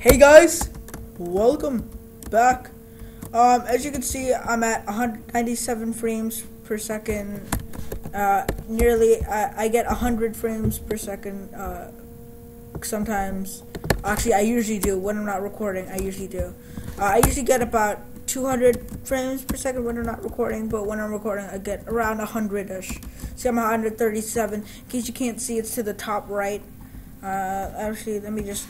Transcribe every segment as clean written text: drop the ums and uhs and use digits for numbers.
Hey guys, welcome back. As you can see, I'm at 197 frames per second. I get 100 frames per second. Sometimes, actually, I usually do when I'm not recording. I usually do. I usually get about 200 frames per second when I'm not recording, but when I'm recording, I get around 100-ish. See, I'm 137. In case you can't see, it's to the top right. Actually, let me just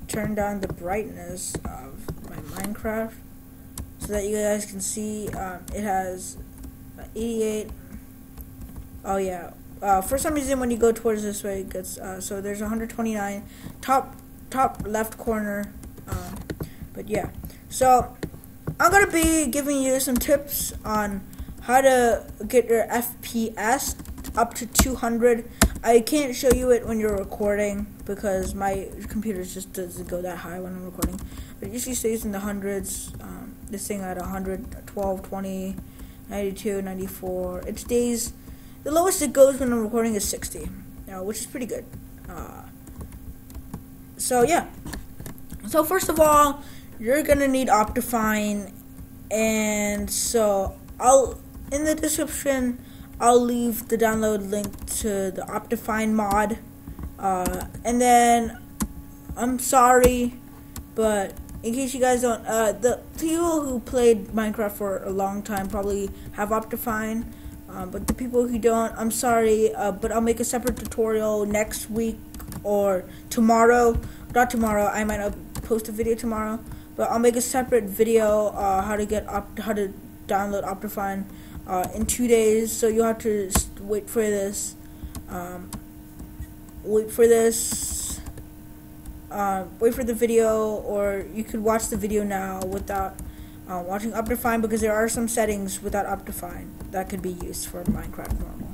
turn down the brightness of my Minecraft so that you guys can see. It has 88. Oh yeah. For some reason, when you go towards this way, it gets so there's 129 top left corner. But yeah, so I'm gonna be giving you some tips on how to get your FPS up to 200. I can't show you it when you're recording because my computer just doesn't go that high when I'm recording. But it usually stays in the hundreds. This thing at 100, 12, 20, 92, 94. It stays. The lowest it goes when I'm recording is 60, which is pretty good. So yeah. So first of all, you're gonna need OpTiFine, and so in the description I'll leave the download link to the OpTiFine mod. And then I'm sorry, but in case you guys don't, the people who played Minecraft for a long time probably have OpTiFine. But the people who don't, I'm sorry, but I'll make a separate tutorial next week or tomorrow. Not tomorrow, I might not post a video tomorrow, but I'll make a separate video how to download OpTiFine in 2 days. So you'll have to wait for this. Wait for the video, or you could watch the video now without watching OpTiFine, because there are some settings without OpTiFine that could be used for Minecraft normal.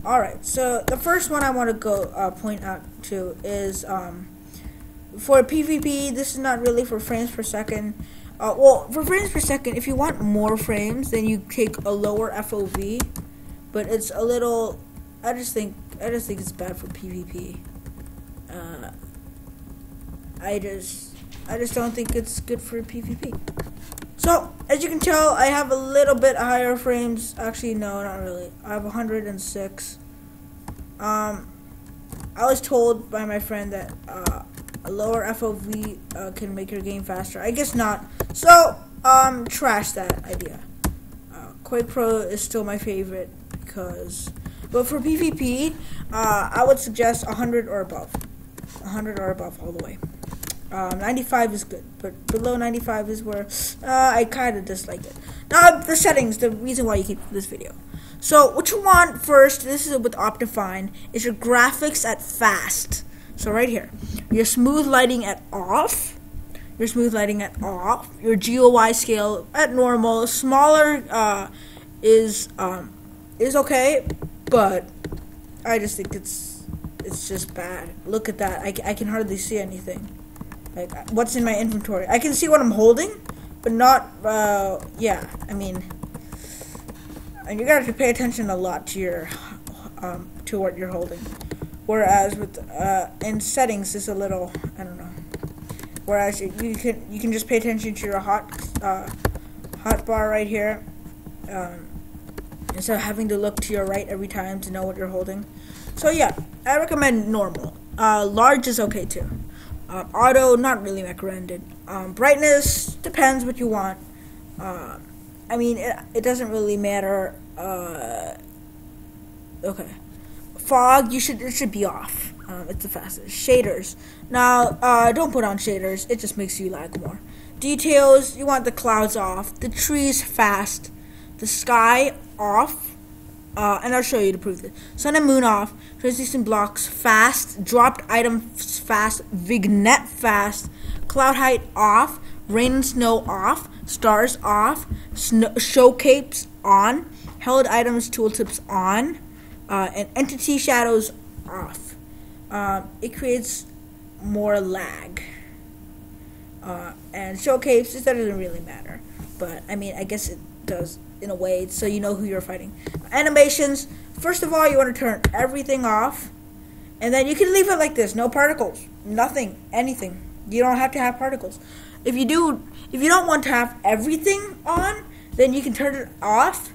Alright, so the first one I want to go point out to is for PvP. This is not really for frames per second. Well, for frames per second, if you want more frames, then you take a lower FOV, but it's a little. I just think it's bad for PvP. I just don't think it's good for PvP. So, as you can tell, I have a little bit higher frames. Actually, no, not really. I have 106. I was told by my friend that a lower FOV can make your game faster. I guess not. So, trash that idea. Quake Pro is still my favorite because, but for PvP, I would suggest 100 or above. 100 or above all the way. 95 is good, but below 95 is where I kind of dislike it. Now, the settings, the reason why you keep this video. So, what you want first, this is with OpTiFine, is your graphics at fast. So, right here, your smooth lighting at off. Your Your GUI scale at normal. Smaller is okay, but I just think it's just bad. Look at that. I can hardly see anything. Like, what's in my inventory? I can see what I'm holding, but not, yeah, I mean, and you gotta pay attention a lot to your, to what you're holding. Whereas with, in settings, it's a little, I don't know. Whereas you can just pay attention to your hot bar right here, instead of having to look to your right every time to know what you're holding. So yeah, I recommend normal. Large is okay too. Auto, not really recommended. Brightness, depends what you want. I mean, it doesn't really matter. Okay. Fog, it should be off. It's the fastest. Shaders. Now, don't put on shaders. It just makes you lag more. Details, you want the clouds off. The trees fast. The sky off. And I'll show you to prove this. Sun and moon off. Transition blocks fast. Dropped items fast. Vignette fast. Cloud height off. Rain and snow off. Stars off. Show capes on. Held items tooltips on. And entity shadows off. It creates more lag. And show capes, that doesn't really matter. But, I mean, I guess it does in a way, so you know who you're fighting. Animations, first of all, you want to turn everything off, and then you can leave it like this, no particles, nothing, anything. You don't have to have particles. If you don't want to have everything on, then you can turn it off,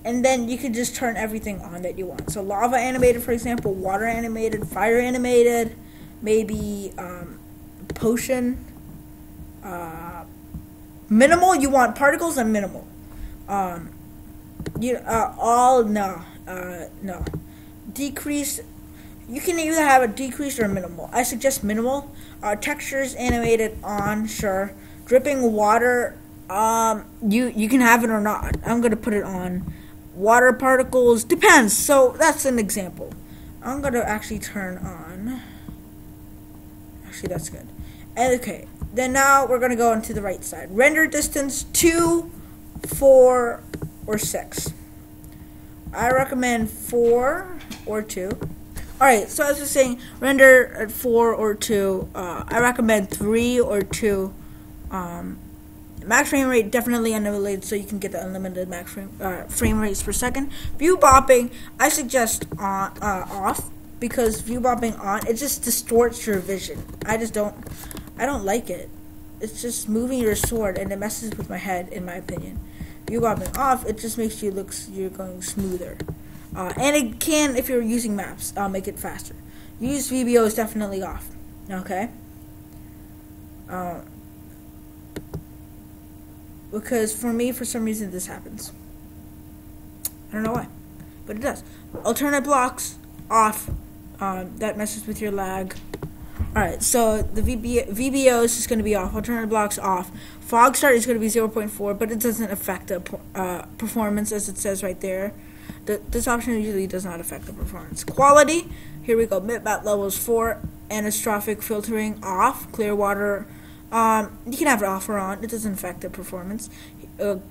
and then you can just turn everything on that you want. So lava animated, for example, water animated, fire animated, maybe potion. Minimal, you want particles and minimal. No. Decrease. You can either have a decrease or minimal. I suggest minimal. Textures animated on, sure. Dripping water, you can have it or not. I'm gonna put it on. Water particles depends. So that's an example. I'm gonna actually turn on. Actually, that's good. Okay. Then now we're gonna go into the right side. Render distance 2, 4, or 6. I recommend 4 or 2. Alright, so as I was saying, render at 4 or 2. I recommend 3 or 2. Max frame rate definitely unlimited, so you can get the unlimited max frame rates per second. View bopping, I suggest off, because view bopping on, it just distorts your vision. I don't like it. It's just moving your sword, and it messes with my head, in my opinion. View bopping off, it just makes you're going smoother. And it can, if you're using maps, make it faster. Use VBO is definitely off. Okay? Because for me, for some reason, this happens. I don't know why, but it does. Alternate blocks, off. That messes with your lag. Alright, so the VBO is just going to be off. Alternate blocks, off. Fog start is going to be 0.4, but it doesn't affect the performance, as it says right there. This option usually does not affect the performance. Quality, here we go. Bitmap levels 4. Anastrophic filtering, off. Clear water, you can have it off or on. It doesn't affect the performance.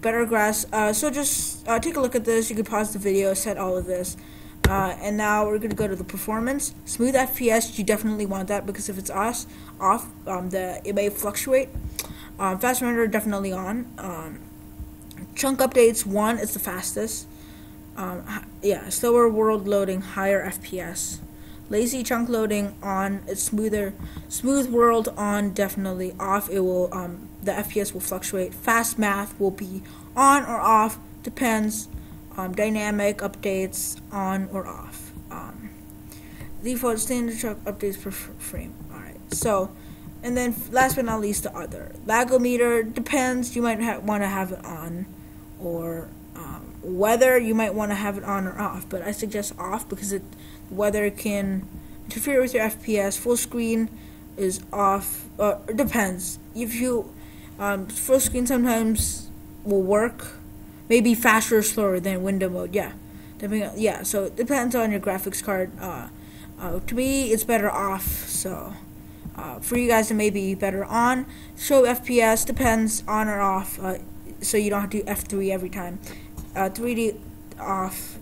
Better grass. So just take a look at this. You can pause the video, set all of this. And now we're going to go to the performance. Smooth FPS, you definitely want that, because if it's off, it may fluctuate. Fast render, definitely on. Chunk updates, 1 is the fastest. Slower world loading, higher FPS. Lazy chunk loading, on. It's smoother. Smooth world, on. Definitely off. It will the FPS will fluctuate. Fast math will be on or off, depends. Dynamic updates, on or off. Default standard chunk updates per frame. Alright, so, and then last but not least, the other. Lagometer, depends. You might want to have it on, or weather, you might want to have it on or off, but I suggest off, because weather can interfere with your FPS. Full screen is off. It depends. If you full screen sometimes will work, maybe faster or slower than window mode. So it depends on your graphics card. To me, it's better off. So for you guys, it may be better on. Show FPS, depends, on or off. So you don't have to do F3 every time. 3D off.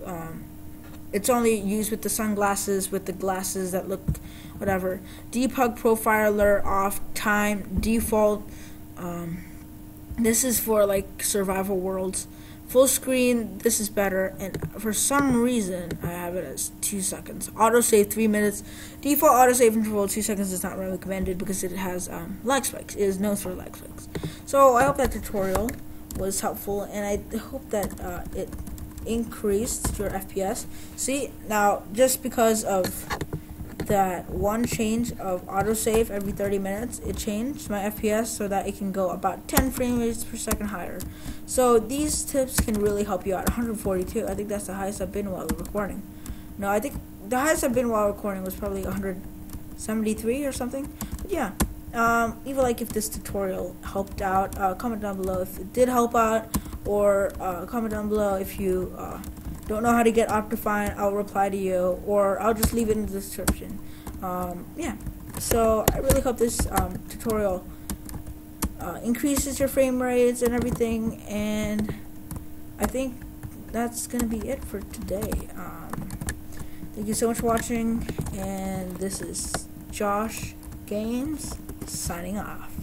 It's only used with the sunglasses, with the glasses that look whatever. Debug profiler off. Time default. This is for like survival worlds. Full screen, this is better, and for some reason I have it as 2 seconds. Autosave 3 minutes. Default autosave interval 2 seconds is not recommended because it has lag spikes. It is known for lag spikes. So I hope that tutorial was helpful, and I hope that it increased your FPS. See, now just because of that one change of autosave every 30 minutes, it changed my FPS so that it can go about 10 frame rates per second higher. So these tips can really help you out. 142, I think that's the highest I've been while recording. No, I think the highest I've been while recording was probably 173 or something. But yeah, even like if this tutorial helped out, comment down below if it did help out, or comment down below if you don't know how to get OpTiFine. I'll reply to you, or I'll just leave it in the description. So I really hope this tutorial increases your frame rates and everything, and I think that's gonna be it for today. Thank you so much for watching, and this is Josh Games signing off.